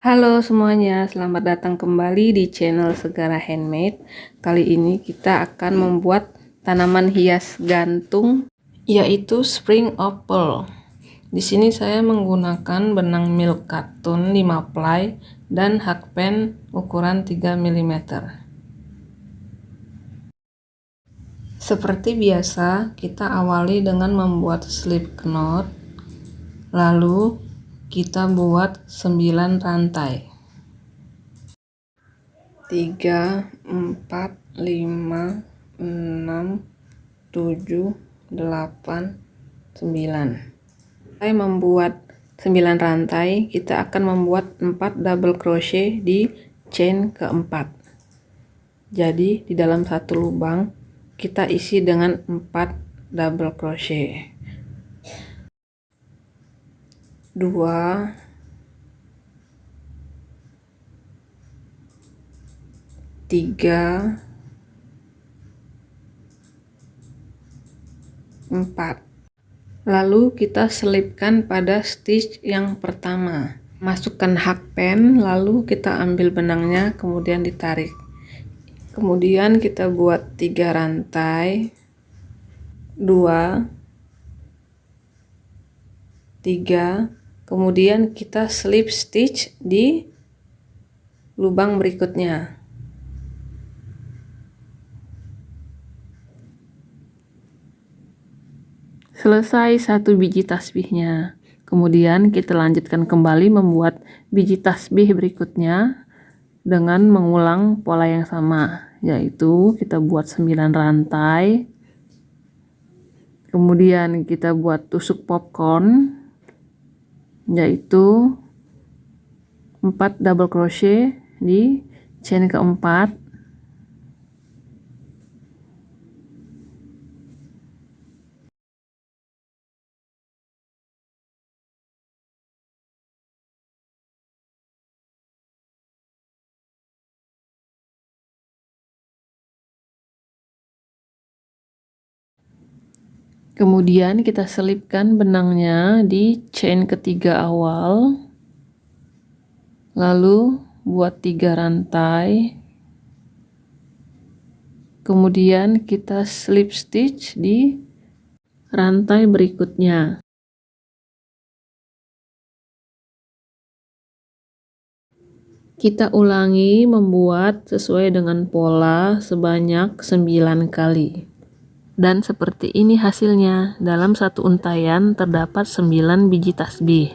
Halo semuanya, selamat datang kembali di channel Segara Handmade. Kali ini kita akan membuat tanaman hias gantung, yaitu spring opal. Di sini saya menggunakan benang milk cotton 5 ply dan hakpen ukuran 3 mm. Seperti biasa, kita awali dengan membuat slip knot, lalu kita buat 9 rantai. 3, 4, 5, 6, 7, 8, 9. Saya membuat 9 rantai, kita akan membuat 4 double crochet di chain keempat. Jadi di dalam satu lubang kita isi dengan 4 double crochet. 2, 3, 4. Lalu kita selipkan pada stitch yang pertama. Masukkan hakpen, lalu kita ambil benangnya, kemudian ditarik. Kemudian kita buat 3 rantai, 2, 3, kemudian kita slip stitch di lubang berikutnya. Selesai satu biji tasbihnya. Kemudian kita lanjutkan kembali membuat biji tasbih berikutnya dengan mengulang pola yang sama, yaitu kita buat 9 rantai. Kemudian kita buat tusuk popcorn, yaitu 4 double crochet di chain keempat. Kemudian kita selipkan benangnya di chain ketiga awal, lalu buat 3 rantai, kemudian kita slip stitch di rantai berikutnya. Kita ulangi membuat sesuai dengan pola sebanyak 9 kali. Dan seperti ini hasilnya, dalam satu untaian terdapat 9 biji tasbih.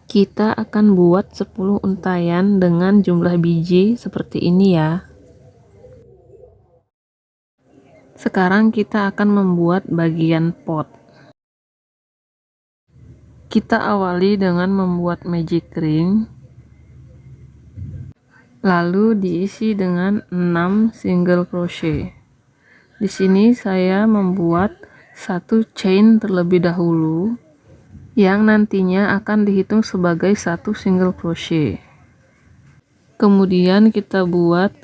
Kita akan buat 10 untaian dengan jumlah biji seperti ini ya. Sekarang kita akan membuat bagian pot. Kita awali dengan membuat magic ring, lalu diisi dengan 6 single crochet. Di sini saya membuat satu chain terlebih dahulu yang nantinya akan dihitung sebagai satu single crochet. Kemudian kita buat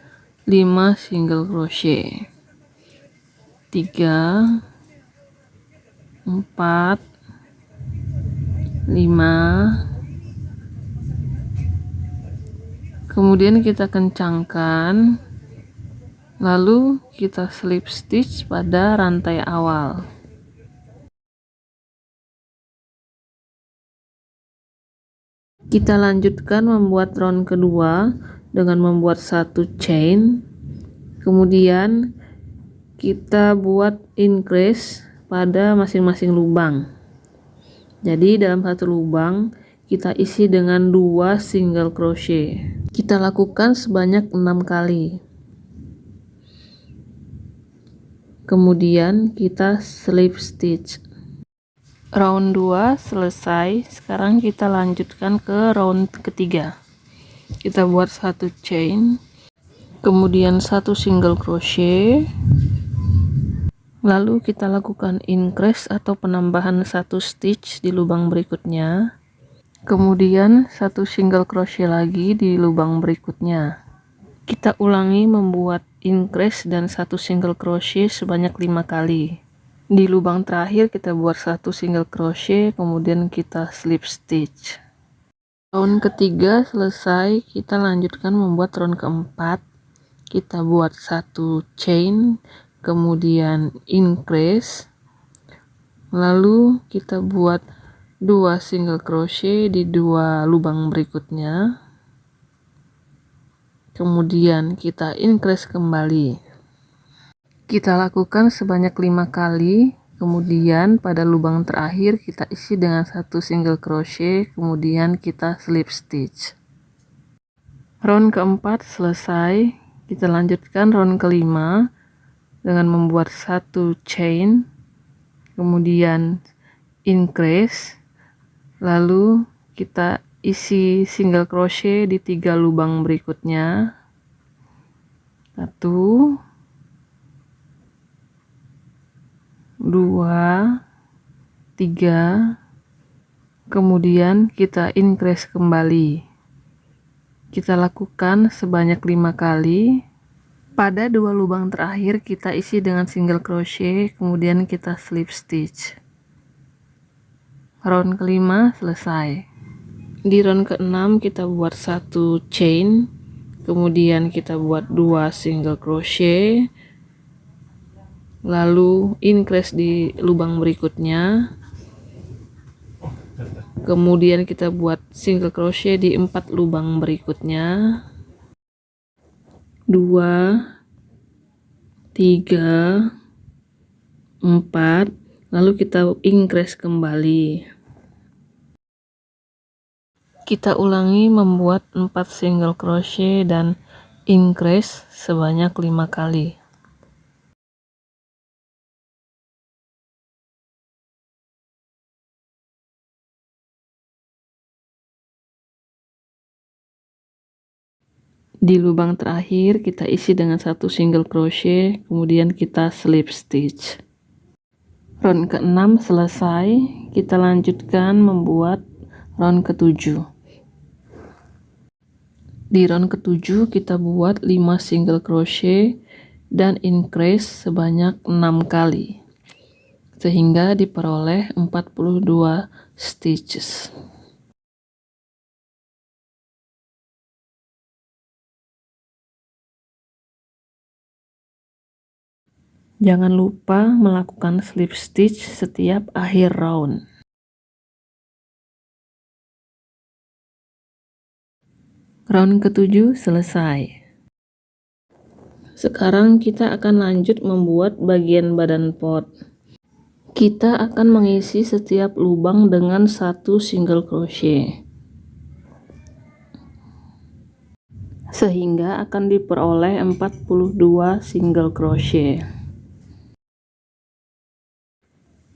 5 single crochet. 3, 4, 5. Kemudian kita kencangkan, lalu kita slip stitch pada rantai awal. Kita lanjutkan membuat round kedua dengan membuat satu chain, kemudian kita buat increase pada masing-masing lubang. Jadi dalam satu lubang kita isi dengan 2 single crochet. Kita lakukan sebanyak 6 kali. Kemudian kita slip stitch. Round 2 selesai. Sekarang kita lanjutkan ke round ketiga. Kita buat satu chain, kemudian satu single crochet, lalu kita lakukan increase atau penambahan satu stitch di lubang berikutnya, kemudian satu single crochet lagi di lubang berikutnya. Kita ulangi membuat increase dan satu single crochet sebanyak 5 kali. Di lubang terakhir kita buat satu single crochet, kemudian kita slip stitch. Round ketiga selesai, kita lanjutkan membuat round keempat. Kita buat satu chain, kemudian increase, lalu kita buat 2 single crochet di 2 lubang berikutnya, kemudian kita increase kembali. Kita lakukan sebanyak 5 kali. Kemudian pada lubang terakhir kita isi dengan satu single crochet, kemudian kita slip stitch. Round keempat selesai, kita lanjutkan round kelima dengan membuat satu chain, kemudian increase, lalu kita isi single crochet di 3 lubang berikutnya, 1, 2, 3, kemudian kita increase kembali. Kita lakukan sebanyak 5 kali. Pada 2 lubang terakhir kita isi dengan single crochet, kemudian kita slip stitch. Round kelima selesai. Di round keenam kita buat satu chain, kemudian kita buat 2 single crochet, lalu increase di lubang berikutnya, kemudian kita buat single crochet di 4 lubang berikutnya, 2, 3, 4, lalu kita increase kembali. Kita ulangi membuat 4 single crochet dan increase sebanyak 5 kali. Di lubang terakhir kita isi dengan satu single crochet, kemudian kita slip stitch. Round ke-6 selesai, kita lanjutkan membuat round ke-7. Di round ke-7 kita buat 5 single crochet dan increase sebanyak 6 kali, sehingga diperoleh 42 stitches. Jangan lupa melakukan slip stitch setiap akhir round. Round ke-7 selesai. Sekarang kita akan lanjut membuat bagian badan pot. Kita akan mengisi setiap lubang dengan satu single crochet, sehingga akan diperoleh 42 single crochet.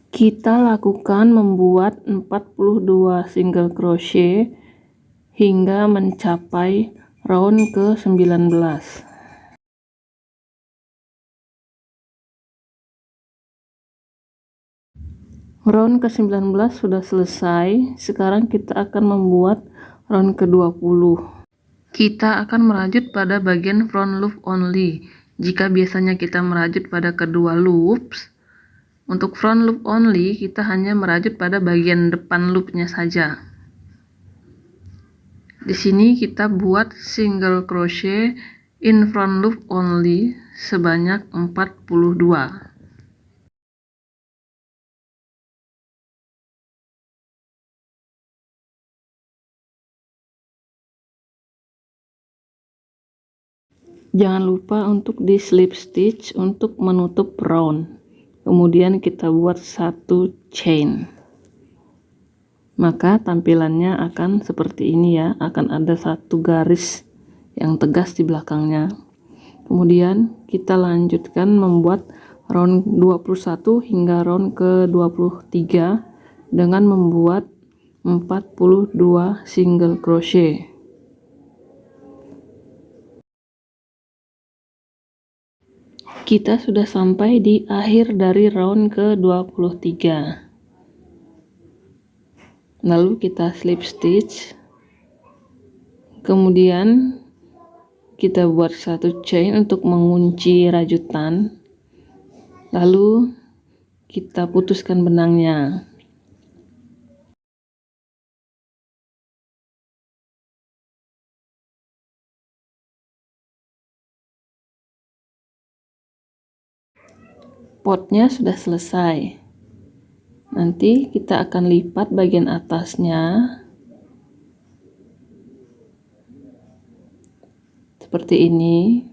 Kita lakukan membuat 42 single crochet hingga mencapai round ke-19. Round ke-19 sudah selesai. Sekarang kita akan membuat round ke-20. Kita akan merajut pada bagian front loop only. Jika biasanya kita merajut pada kedua loops, untuk front loop only kita hanya merajut pada bagian depan loopnya saja. Di sini kita buat single crochet in front loop only sebanyak 42. Jangan lupa untuk di slip stitch untuk menutup round. Kemudian kita buat satu chain. Maka tampilannya akan seperti ini ya, akan ada satu garis yang tegas di belakangnya. Kemudian kita lanjutkan membuat round 21 hingga round ke-23 dengan membuat 42 single crochet. Kita sudah sampai di akhir dari round ke-23. Lalu kita slip stitch. Kemudian kita buat satu chain untuk mengunci rajutan. Lalu kita putuskan benangnya. Potnya sudah selesai. Nanti kita akan lipat bagian atasnya seperti ini.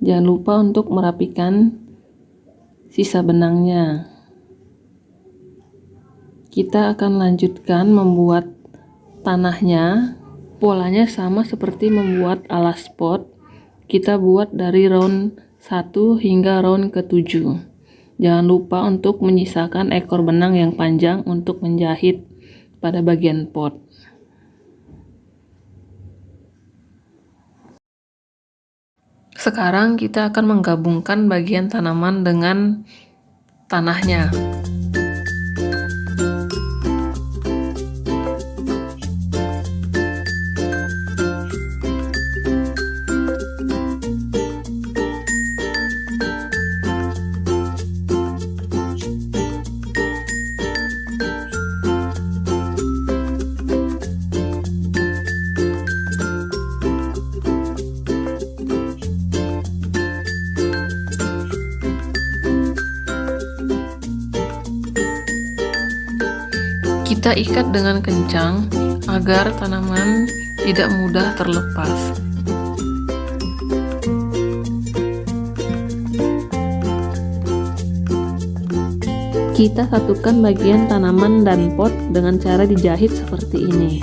Jangan lupa untuk merapikan sisa benangnya. Kita akan lanjutkan membuat tanahnya. Polanya sama seperti membuat alas pot. Kita buat dari round 1 hingga round ke-7. Jangan lupa untuk menyisakan ekor benang yang panjang untuk menjahit pada bagian pot. Sekarang kita akan menggabungkan bagian tanaman dengan tanahnya. Kita ikat dengan kencang agar tanaman tidak mudah terlepas. Kita satukan bagian tanaman dan pot dengan cara dijahit seperti ini.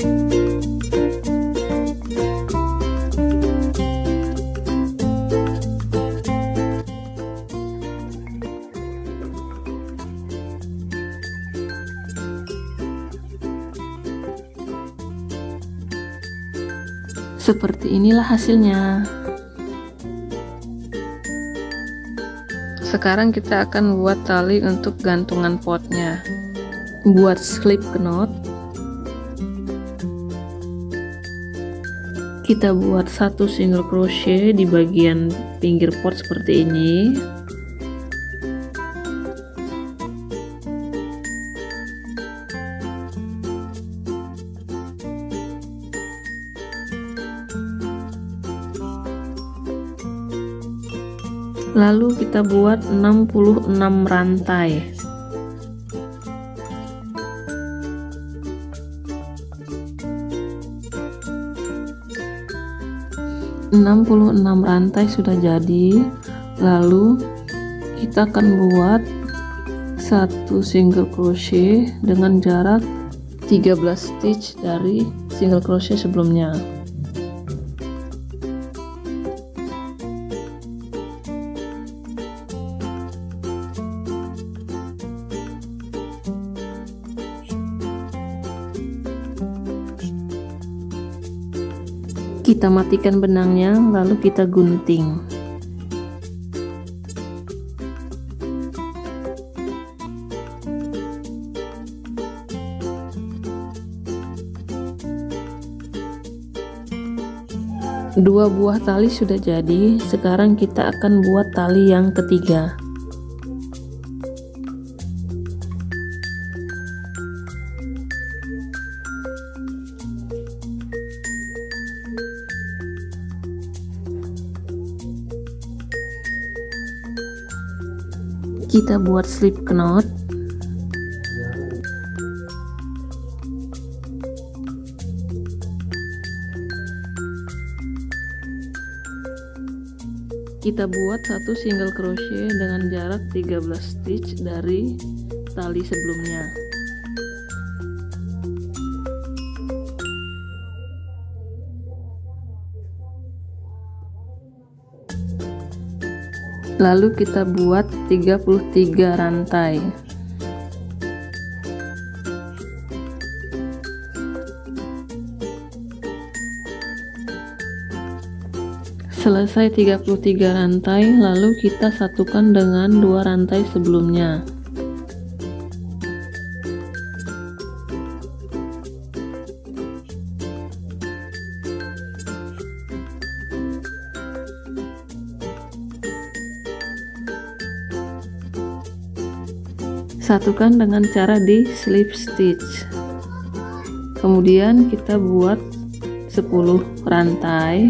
Seperti inilah hasilnya. Sekarang kita akan buat tali untuk gantungan potnya. Buat slip knot. Kita buat 1 single crochet di bagian pinggir pot seperti ini. Lalu kita buat 66 rantai. Rantai sudah jadi. Lalu kita akan buat 1 single crochet dengan jarak 13 stitch dari single crochet sebelumnya. Kita matikan benangnya, lalu kita gunting. Dua buah tali sudah jadi. Sekarang kita akan buat tali yang ketiga. Kita buat slip knot. Kita buat 1 single crochet dengan jarak 13 stitch dari tali sebelumnya. Lalu kita buat 33 rantai. Selesai 33 rantai, lalu kita satukan dengan 2 rantai sebelumnya. Satukan dengan cara di slip stitch. Kemudian kita buat 10 rantai.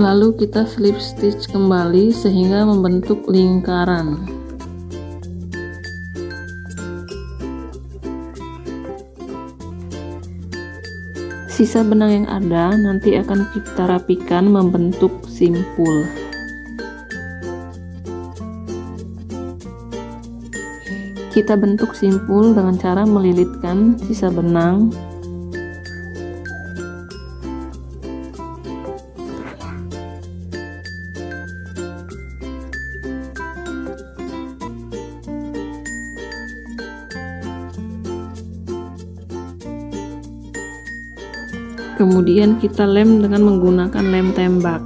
Lalu kita slip stitch kembali sehingga membentuk lingkaran. Sisa benang yang ada nanti akan kita rapikan membentuk simpul. Kita bentuk simpul dengan cara melilitkan sisa benang kemudian kita lem dengan menggunakan lem tembak.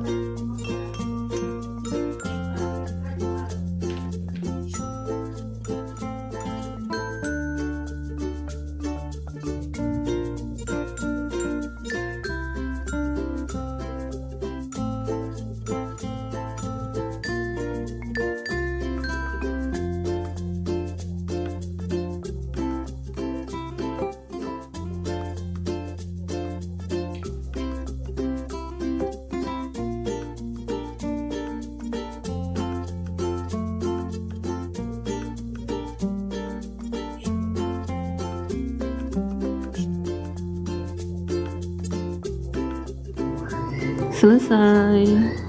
Selesai.